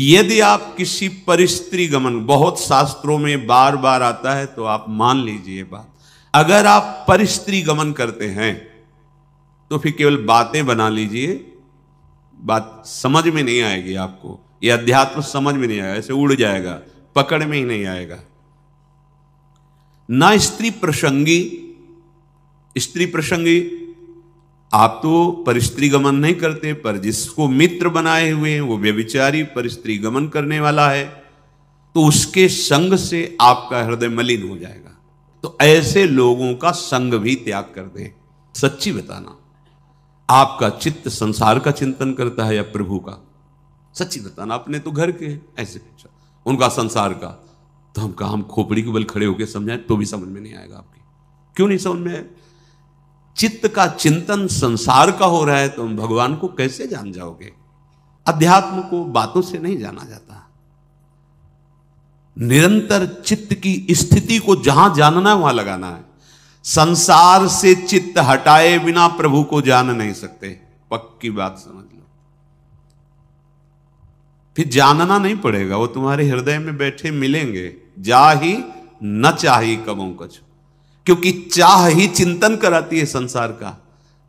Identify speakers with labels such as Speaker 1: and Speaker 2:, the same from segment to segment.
Speaker 1: यदि आप किसी परिस्त्री गमन, बहुत शास्त्रों में बार बार आता है तो आप मान लीजिए बात, अगर आप परिस्त्री गमन करते हैं तो फिर केवल बातें बना लीजिए, बात समझ में नहीं आएगी आपको, यह अध्यात्म समझ में नहीं आएगा, ऐसे उड़ जाएगा, पकड़ में ही नहीं आएगा। ना स्त्री प्रसंगी, स्त्री प्रसंगी आप तो परिस्त्री गमन नहीं करते, पर जिसको मित्र बनाए हुए हैं वो व्यभिचारी परिस्त्री गमन करने वाला है, तो उसके संग से आपका हृदय मलिन हो जाएगा। तो ऐसे लोगों का संग भी त्याग कर दें। सच्ची बताना, आपका चित्त संसार का चिंतन करता है या प्रभु का? सच्ची बताना, अपने तो घर के ऐसे उनका संसार का, तो हम कहा हम खोपड़ी के बल खड़े होकर समझाएं तो भी समझ में नहीं आएगा आपकी। क्यों नहीं समझ में आए? चित्त का चिंतन संसार का हो रहा है तो हम भगवान को कैसे जान जाओगे? अध्यात्म को बातों से नहीं जाना जाता। निरंतर चित्त की स्थिति को जहां जानना है वहां लगाना है। संसार से चित्त हटाए बिना प्रभु को जान नहीं सकते, पक्की बात समझ लो। फिर जानना नहीं पड़ेगा, वो तुम्हारे हृदय में बैठे मिलेंगे। जा ही न चाही कबों कछु, क्योंकि चाह ही चिंतन कराती है संसार का।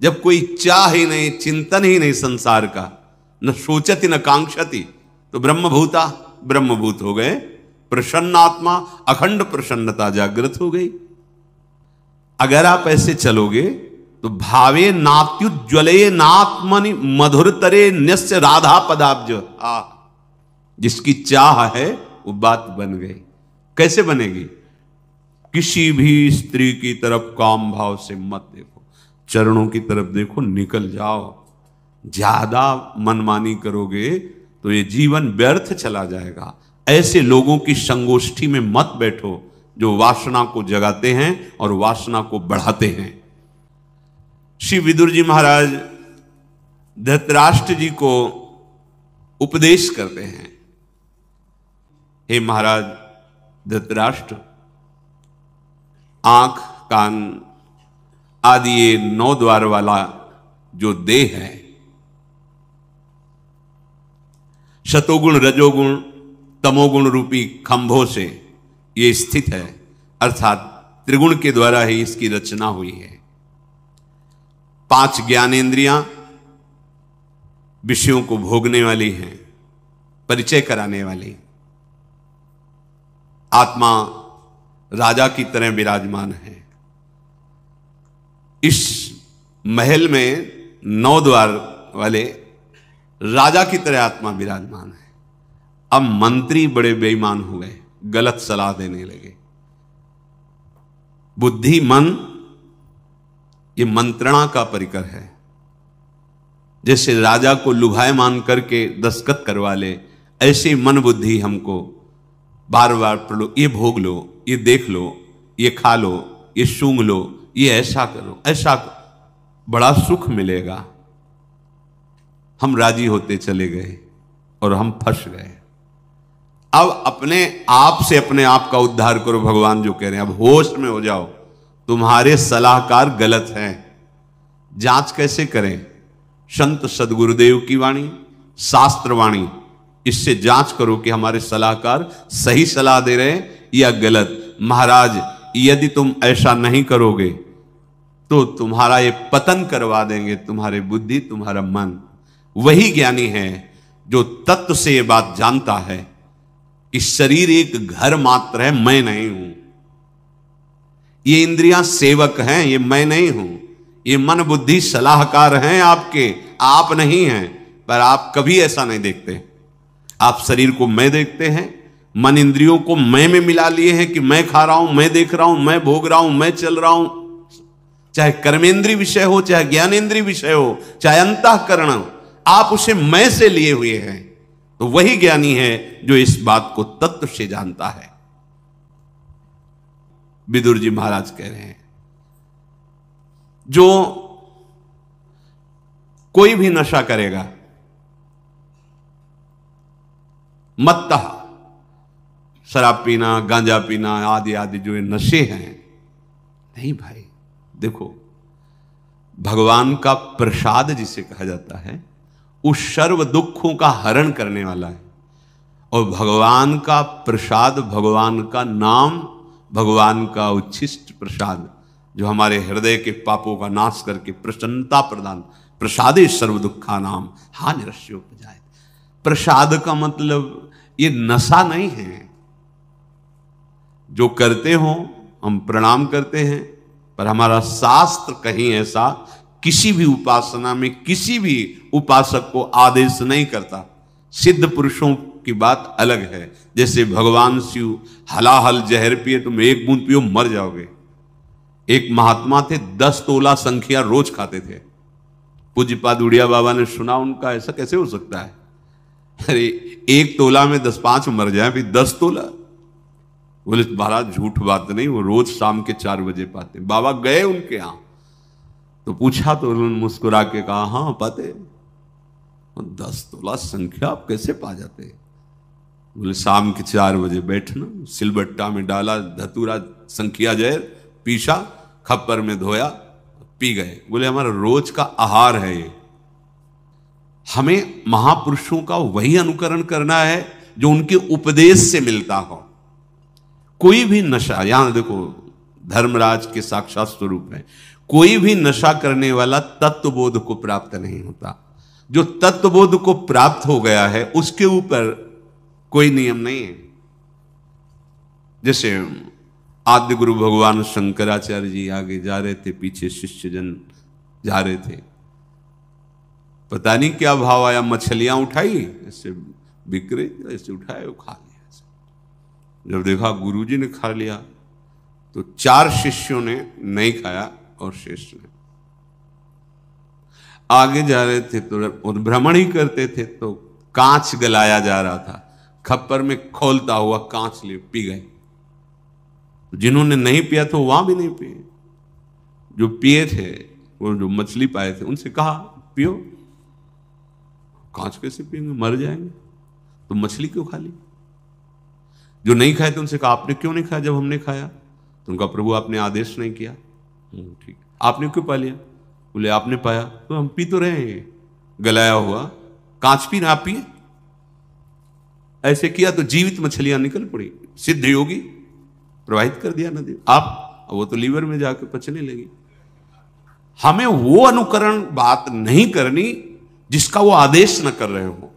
Speaker 1: जब कोई चाह ही नहीं, चिंतन ही नहीं संसार का, न सोचती न कांक्षती, तो ब्रह्मभूता ब्रह्मभूत हो गए। प्रसन्न आत्मा, अखंड प्रसन्नता जागृत हो गई। अगर आप ऐसे चलोगे तो भावे नात्युज्वले नात्मनि मधुरतरे न्यस्य राधा पदाब्ज। जिसकी चाह है वो बात बन गई। कैसे बनेगी? किसी भी स्त्री की तरफ काम भाव से मत देखो, चरणों की तरफ देखो, निकल जाओ। ज्यादा मनमानी करोगे तो ये जीवन व्यर्थ चला जाएगा। ऐसे लोगों की संगोष्ठी में मत बैठो जो वासना को जगाते हैं और वासना को बढ़ाते हैं। श्री विदुर जी महाराज धृतराष्ट्र जी को उपदेश करते हैं, हे महाराज धृतराष्ट्र, आंख कान आदि ये 9 द्वार वाला जो देह है, शतोगुण रजोगुण तमोगुण रूपी खंभों से ये स्थित है, अर्थात त्रिगुण के द्वारा ही इसकी रचना हुई है। 5 ज्ञानेंद्रियां विषयों को भोगने वाली हैं, परिचय कराने वाली। आत्मा राजा की तरह विराजमान है। इस महल में 9 द्वार वाले राजा की तरह आत्मा विराजमान है। अब मंत्री बड़े बेईमान हो गए, गलत सलाह देने लगे। बुद्धि मन ये मंत्रणा का परिकर है। जैसे राजा को लुभायमान करके दस्तखत करवा ले, ऐसे मन बुद्धि हमको बार बार ये भोग लो, ये देख लो, ये खा लो, ये सूंघ लो, ये ऐसा करो, ऐसा बड़ा सुख मिलेगा। हम राजी होते चले गए और हम फंस गए। अब अपने आप से अपने आप का उद्धार करो, भगवान जो कह रहे हैं। अब होश में हो जाओ, तुम्हारे सलाहकार गलत हैं। जांच कैसे करें? संत सदगुरुदेव की वाणी, शास्त्र वाणी, इससे जांच करो कि हमारे सलाहकार सही सलाह दे रहे हैं या गलत। महाराज यदि तुम ऐसा नहीं करोगे तो तुम्हारा ये पतन करवा देंगे, तुम्हारे बुद्धि तुम्हारा मन। वही ज्ञानी है जो तत्व से ये बात जानता है कि शरीर एक घर मात्र है, मैं नहीं हूं। ये इंद्रियां सेवक हैं, ये मैं नहीं हूं। ये मन बुद्धि सलाहकार हैं आपके, आप नहीं हैं। पर आप कभी ऐसा नहीं देखते। आप शरीर को मैं देखते हैं, मन इंद्रियों को मैं में मिला लिए हैं कि मैं खा रहा हूं, मैं देख रहा हूं, मैं भोग रहा हूं, मैं चल रहा हूं। चाहे कर्मेंद्रीय विषय हो, चाहे ज्ञानेंद्रीय विषय हो, चाहे अंतःकरण, आप उसे मैं से लिए हुए हैं। तो वही ज्ञानी है जो इस बात को तत्व से जानता है। विदुर जी महाराज कह रहे हैं, जो कोई भी नशा करेगा, मत्तः शराब पीना, गांजा पीना आदि आदि जो ये नशे हैं, नहीं भाई, देखो भगवान का प्रसाद जिसे कहा जाता है, उस सर्व दुखों का हरण करने वाला है। और भगवान का प्रसाद, भगवान का नाम, भगवान का उच्छिष्ट प्रसाद जो हमारे हृदय के पापों का नाश करके प्रसन्नता प्रदान, प्रसादे सर्व दुखा नाम हा निरस्योपजायते। प्रसाद का मतलब ये नशा नहीं है। जो करते हो हम प्रणाम करते हैं, पर हमारा शास्त्र कहीं ऐसा किसी भी उपासना में किसी भी उपासक को आदेश नहीं करता। सिद्ध पुरुषों की बात अलग है। जैसे भगवान शिव हलाहल जहर पिए, तुम एक बूंद पियो मर जाओगे। एक महात्मा थे, 10 तोला संख्या रोज खाते थे। पूज्यपाद उड़िया बाबा ने सुना उनका, ऐसा कैसे हो सकता है? अरे 1 तोला में 10-5 मर जाए, फिर 10 तोला। बोले महाराज झूठ बात नहीं, वो रोज शाम के 4 बजे पाते। बाबा गए उनके यहां तो पूछा तो उन्होंने मुस्कुरा के कहा, हाँ पाते। 10 तोला संख्या आप कैसे पा जाते? बोले शाम के 4 बजे बैठना, सिलबट्टा में डाला धतूरा संख्या जहर, पीसा, खप्पर में धोया, पी गए। बोले हमारा रोज का आहार है ये। हमें महापुरुषों का वही अनुकरण करना है जो उनके उपदेश से मिलता हो। कोई भी नशा, यहां देखो धर्मराज के साक्षात स्वरूप है, कोई भी नशा करने वाला तत्वबोध को प्राप्त नहीं होता। जो तत्वबोध को प्राप्त हो गया है उसके ऊपर कोई नियम नहीं है। जैसे आद्य गुरु भगवान शंकराचार्य जी आगे जा रहे थे, पीछे शिष्यजन जा रहे थे, पता नहीं क्या भाव आया, मछलियां उठाई, ऐसे बिक रही, ऐसे उठाए वो खा लिया। जब देखा गुरुजी ने खा लिया तो 4 शिष्यों ने नहीं खाया और शेष ने। आगे जा रहे थे तो भ्रमण ही करते थे तो कांच गलाया जा रहा था, खप्पर में खोलता हुआ कांच ले पी गए। जिन्होंने नहीं पिया था वहां भी नहीं पिए, जो पिए थे वो जो मछली पाए थे उनसे कहा पियो। कांच कैसे पिएंगे, मर जाएंगे, तो मछली क्यों खा ली? जो नहीं खाए थे उनसे कहा आपने क्यों नहीं खाया जब हमने खाया? तो उनका प्रभु आपने आदेश नहीं किया। ठीक, आपने क्यों पा लिया? बोले आपने पाया तो हम पी तो रहे हैं, गलाया हुआ कांच पी ना पिए। ऐसे किया तो जीवित मछलियां निकल पड़ी, सिद्ध योगी प्रवाहित कर दिया नदी। आप वो तो लीवर में जाकर पचने लगी। हमें वो अनुकरण बात नहीं करनी जिसका वो आदेश न कर रहे हो।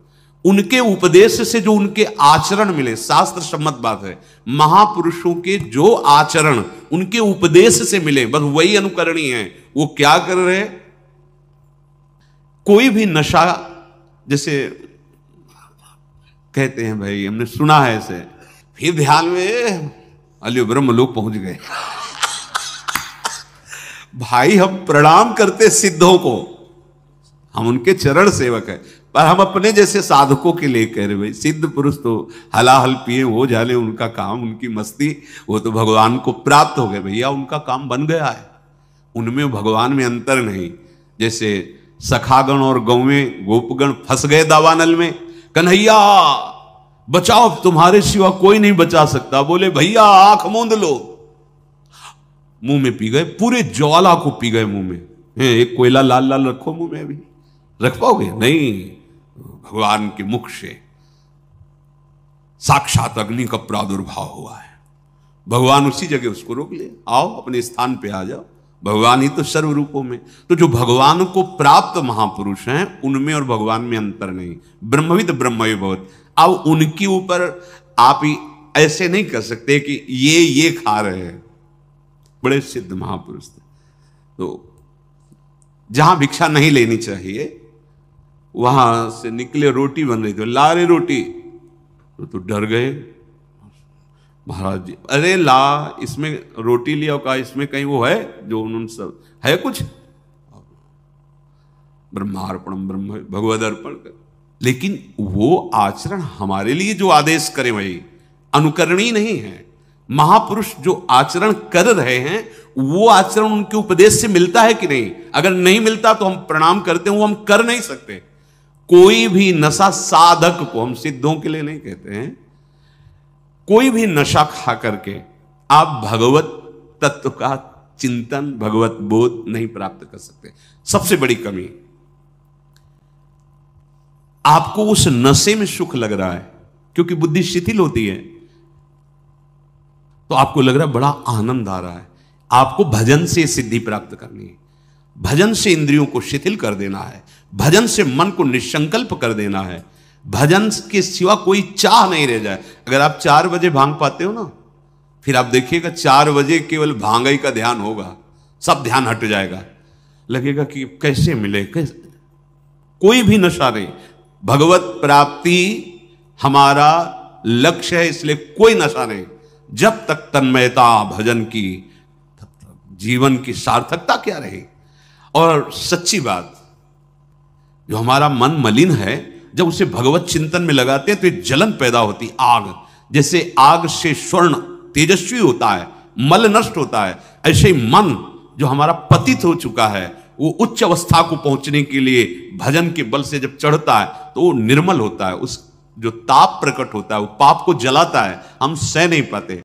Speaker 1: उनके उपदेश से जो उनके आचरण मिले, शास्त्र सम्मत बात है, महापुरुषों के जो आचरण उनके उपदेश से मिले बस वही अनुकरणीय है। वो क्या कर रहे हैं? कोई भी नशा, जैसे कहते हैं भाई हमने सुना है ऐसे, फिर ध्यान में अलियो ब्रह्म लोग पहुंच गए। भाई हम प्रणाम करते सिद्धों को, हम उनके चरण सेवक हैं, पर हम अपने जैसे साधकों के लिए कह रहे भाई सिद्ध पुरुष तो हलाहल पिए हो जाने, उनका काम, उनकी मस्ती, वो तो भगवान को प्राप्त हो गए। भैया उनका काम बन गया है, उनमें भगवान में अंतर नहीं। जैसे सखागण और गौवें गोपगण फंस गए दावानल में, कन्हैया बचाओ, तुम्हारे सिवा कोई नहीं बचा सकता। बोले भैया आंख मूंद लो, मुंह में पी गए, पूरे ज्वाला को पी गए मुंह में। एक कोयला लाल लाल रखो मुंह में, अभी रख पाओगे? नहीं, भगवान के मुख से साक्षात अग्नि का प्रादुर्भाव हुआ है। भगवान उसी जगह उसको रोक ले, आओ अपने स्थान पे आ जाओ, भगवान ही तो सर्व रूपों में। तो जो भगवान को प्राप्त महापुरुष हैं उनमें और भगवान में अंतर नहीं। ब्रह्मविद ब्रह्मवि भवति। अब उनके ऊपर आप ही ऐसे नहीं कर सकते कि ये खा रहे हैं। बड़े सिद्ध महापुरुष थे, तो जहां भिक्षा नहीं लेनी चाहिए वहां से निकले, रोटी बन रही थी, ला रहे रोटी, तो डर गए महाराज जी, अरे ला, इसमें रोटी लिया, कहा इसमें कहीं वो है जो उन्होंने सब है कुछ, ब्रह्मार्पणम ब्रह्म भगवद अर्पण कर। लेकिन वो आचरण हमारे लिए जो आदेश करे वही अनुकरणीय नहीं है। महापुरुष जो आचरण कर रहे हैं वो आचरण उनके उपदेश से मिलता है कि नहीं? अगर नहीं मिलता तो हम प्रणाम करते हैं, वो हम कर नहीं सकते। कोई भी नशा साधक को, हम सिद्धों के लिए नहीं कहते हैं, कोई भी नशा खा करके आप भगवत तत्व का चिंतन, भगवत बोध नहीं प्राप्त कर सकते। सबसे बड़ी कमी, आपको उस नशे में सुख लग रहा है, क्योंकि बुद्धि शिथिल होती है। तो आपको लग रहा है बड़ा आनंद आ रहा है। आपको भजन से सिद्धि प्राप्त करनी है, भजन से इंद्रियों को शिथिल कर देना है, भजन से मन को निसंकल्प कर देना है, भजन के सिवा कोई चाह नहीं रह जाए। अगर आप 4 बजे भांग पाते हो ना, फिर आप देखिएगा 4 बजे केवल भांगई का ध्यान होगा, सब ध्यान हट जाएगा, लगेगा कि कैसे मिले, कैसे, कोई भी नशा नहीं। भगवत प्राप्ति हमारा लक्ष्य है, इसलिए कोई नशा नहीं। जब तक तन्मयता भजन की, तब तक जीवन की सार्थकता क्या रही। और सच्ची बात, जो हमारा मन मलिन है, जब उसे भगवत चिंतन में लगाते हैं तो एक जलन पैदा होती, आग, जैसे आग से स्वर्ण तेजस्वी होता है, मल नष्ट होता है, ऐसे ही मन जो हमारा पतित हो चुका है, वो उच्च अवस्था को पहुंचने के लिए भजन के बल से जब चढ़ता है तो वो निर्मल होता है। उस जो ताप प्रकट होता है वो पाप को जलाता है, हम सह नहीं पाते।